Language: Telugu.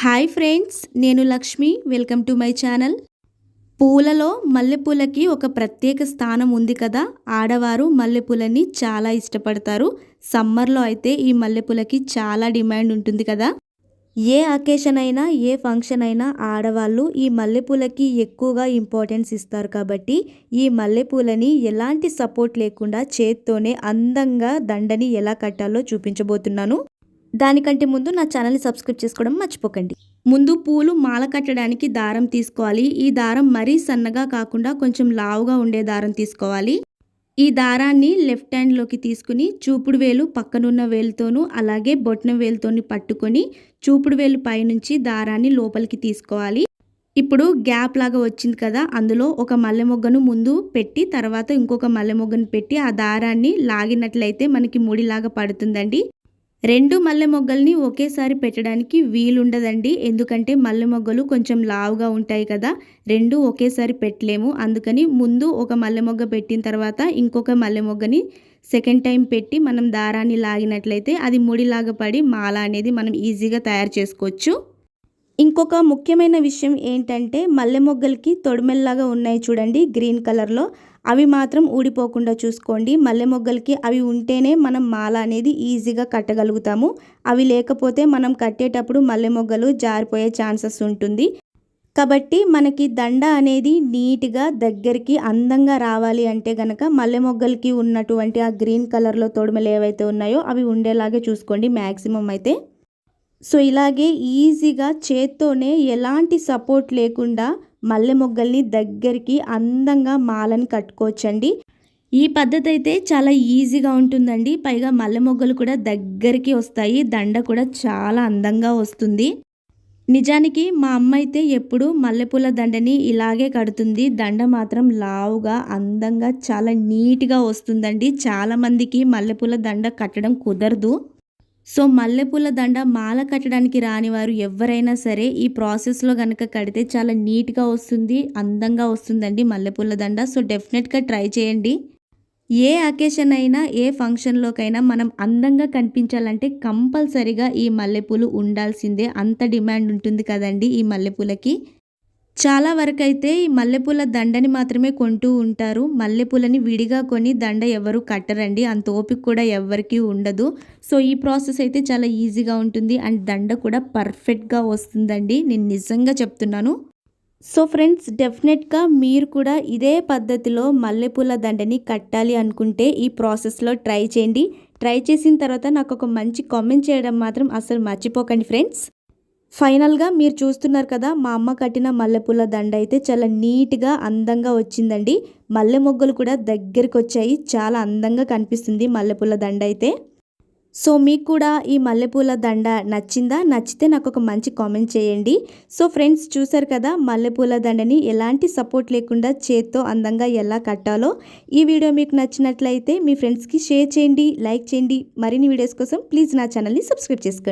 హాయ్ ఫ్రెండ్స్, నేను Lakshmi. Welcome to my channel. పూలలో మల్లెపూలకి ఒక ప్రత్యేక స్థానం ఉంది కదా. ఆడవారు మల్లెపూలని చాలా ఇష్టపడతారు. సమ్మర్లో అయితే ఈ మల్లెపూలకి చాలా డిమాండ్ ఉంటుంది కదా. ఏ అకేషన్ అయినా, ఏ ఫంక్షన్ అయినా ఆడవాళ్ళు ఈ మల్లెపూలకి ఎక్కువగా ఇంపార్టెన్స్ ఇస్తారు. కాబట్టి ఈ మల్లెపూలని ఎలాంటి సపోర్ట్ లేకుండా చేత్తోనే అందంగా దండని ఎలా కట్టాలో చూపించబోతున్నాను. దానికంటే ముందు నా ఛానల్ని సబ్స్క్రైబ్ చేసుకోవడం మర్చిపోకండి. ముందు పూలు మాల కట్టడానికి దారం తీసుకోవాలి. ఈ దారం మరీ సన్నగా కాకుండా కొంచెం లావుగా ఉండే దారం తీసుకోవాలి. ఈ దారాన్ని లెఫ్ట్ హ్యాండ్లోకి తీసుకుని చూపుడు వేలు పక్కనున్న వేలుతోనూ అలాగే బొట్న వేలుతోని పట్టుకొని చూపుడు వేలు పైనుంచి దారాన్ని లోపలికి తీసుకోవాలి. ఇప్పుడు గ్యాప్ లాగా వచ్చింది కదా, అందులో ఒక మల్లె మొగ్గను ముందు పెట్టి తర్వాత ఇంకొక మల్లె మొగ్గను పెట్టి ఆ దారాన్ని లాగినట్లయితే మనకి ముడిలాగా పడుతుందండి. రెండు మల్లె మొగ్గల్ని ఒకేసారి పెట్టడానికి వీలుండదండి. ఎందుకంటే మల్లె మొగ్గలు కొంచెం లావుగా ఉంటాయి కదా, రెండు ఒకేసారి పెట్టలేము. అందుకని ముందు ఒక మల్లె మొగ్గ పెట్టిన తర్వాత ఇంకొక మల్లె మొగ్గని సెకండ్ టైం పెట్టి మనం దారాన్ని లాగినట్లయితే అది ముడిలాగా పడి మాల అనేది మనం ఈజీగా తయారు చేసుకోవచ్చు. ఇంకొక ముఖ్యమైన విషయం ఏంటంటే మల్లె మొగ్గలకి తొడిమెల్లాగా ఉన్నాయి చూడండి గ్రీన్ కలర్లో, అవి మాత్రం ఊడిపోకుండా చూసుకోండి. మల్లె మొగ్గలకి అవి ఉంటేనే మనం మాల అనేది ఈజీగా కట్టగలుగుతాము. అవి లేకపోతే మనం కట్టేటప్పుడు మల్లె మొగ్గలు జారిపోయే ఛాన్సెస్ ఉంటుంది. కాబట్టి మనకి దండ అనేది నీట్గా దగ్గరికి అందంగా రావాలి అంటే కనుక మల్లె మొగ్గలకి ఉన్నటువంటి ఆ గ్రీన్ కలర్లో తొడిమెలు ఏవైతే ఉన్నాయో అవి ఉండేలాగే చూసుకోండి మ్యాక్సిమం అయితే. సో ఇలాగే ఈజీగా చేత్తోనే ఎలాంటి సపోర్ట్ లేకుండా మల్లె మొగ్గల్ని దగ్గరికి అందంగా మాలని కట్టుకోవచ్చండి. ఈ పద్ధతి అయితే చాలా ఈజీగా ఉంటుందండి. పైగా మల్లె మొగ్గలు కూడా దగ్గరికి వస్తాయి, దండ కూడా చాలా అందంగా వస్తుంది. నిజానికి మా అమ్మ అయితే ఎప్పుడు మల్లెపూల దండని ఇలాగే కడుతుంది. దండ మాత్రం లావుగా అందంగా చాలా నీట్గా వస్తుందండి. చాలామందికి మల్లెపూల దండ కట్టడం కుదరదు. సో మల్లెపూల దండ మాల కట్టడానికి రాని వారు ఎవరైనా సరే ఈ ప్రాసెస్లో కనుక కడితే చాలా నీట్గా వస్తుంది, అందంగా వస్తుందండి మల్లెపూల దండ. సో డెఫినెట్గా ట్రై చేయండి. ఏ అకేషన్ అయినా, ఏ ఫంక్షన్లోకైనా మనం అందంగా కనిపించాలంటే కంపల్సరీగా ఈ మల్లెపూలు ఉండాల్సిందే. అంత డిమాండ్ ఉంటుంది కదండి ఈ మల్లెపూలకి. చాలా వరకు అయితే ఈ మల్లెపూల దండని మాత్రమే కొంటూ ఉంటారు. మల్లెపూలని విడిగా కొని దండ ఎవరు కట్టరండి, అంత ఓపిక కూడా ఎవరికి ఉండదు. సో ఈ ప్రాసెస్ అయితే చాలా ఈజీగా ఉంటుంది అండ్ దండ కూడా పర్ఫెక్ట్గా వస్తుందండి, నేను నిజంగా చెప్తున్నాను. సో ఫ్రెండ్స్, డెఫినెట్గా మీరు కూడా ఇదే పద్ధతిలో మల్లెపూల దండని కట్టాలి అనుకుంటే ఈ ప్రాసెస్లో ట్రై చేయండి. ట్రై చేసిన తర్వాత నాకు ఒక మంచి కామెంట్ చేయడం మాత్రం అసలు మర్చిపోకండి ఫ్రెండ్స్. ఫైనల్గా మీరు చూస్తున్నారు కదా, మా అమ్మ కట్టిన మల్లెపూల దండ అయితే చాలా నీట్గా అందంగా వచ్చిందండి. మల్లె మొగ్గలు కూడా దగ్గరికి వచ్చాయి, చాలా అందంగా కనిపిస్తుంది మల్లెపూల దండ అయితే. సో మీకు కూడా ఈ మల్లెపూల దండ నచ్చిందా? నచ్చితే నాకు ఒక మంచి కామెంట్ చేయండి. సో ఫ్రెండ్స్, చూసారు కదా మల్లెపూల దండని ఎలాంటి సపోర్ట్ లేకుండా చేత్తో అందంగా ఎలా కట్టాలో. ఈ వీడియో మీకు నచ్చినట్లయితే మీ ఫ్రెండ్స్కి షేర్ చేయండి, లైక్ చేయండి. మరిన్ని వీడియోస్ కోసం ప్లీజ్ నా ఛానల్ని సబ్స్క్రైబ్ చేసుకోండి.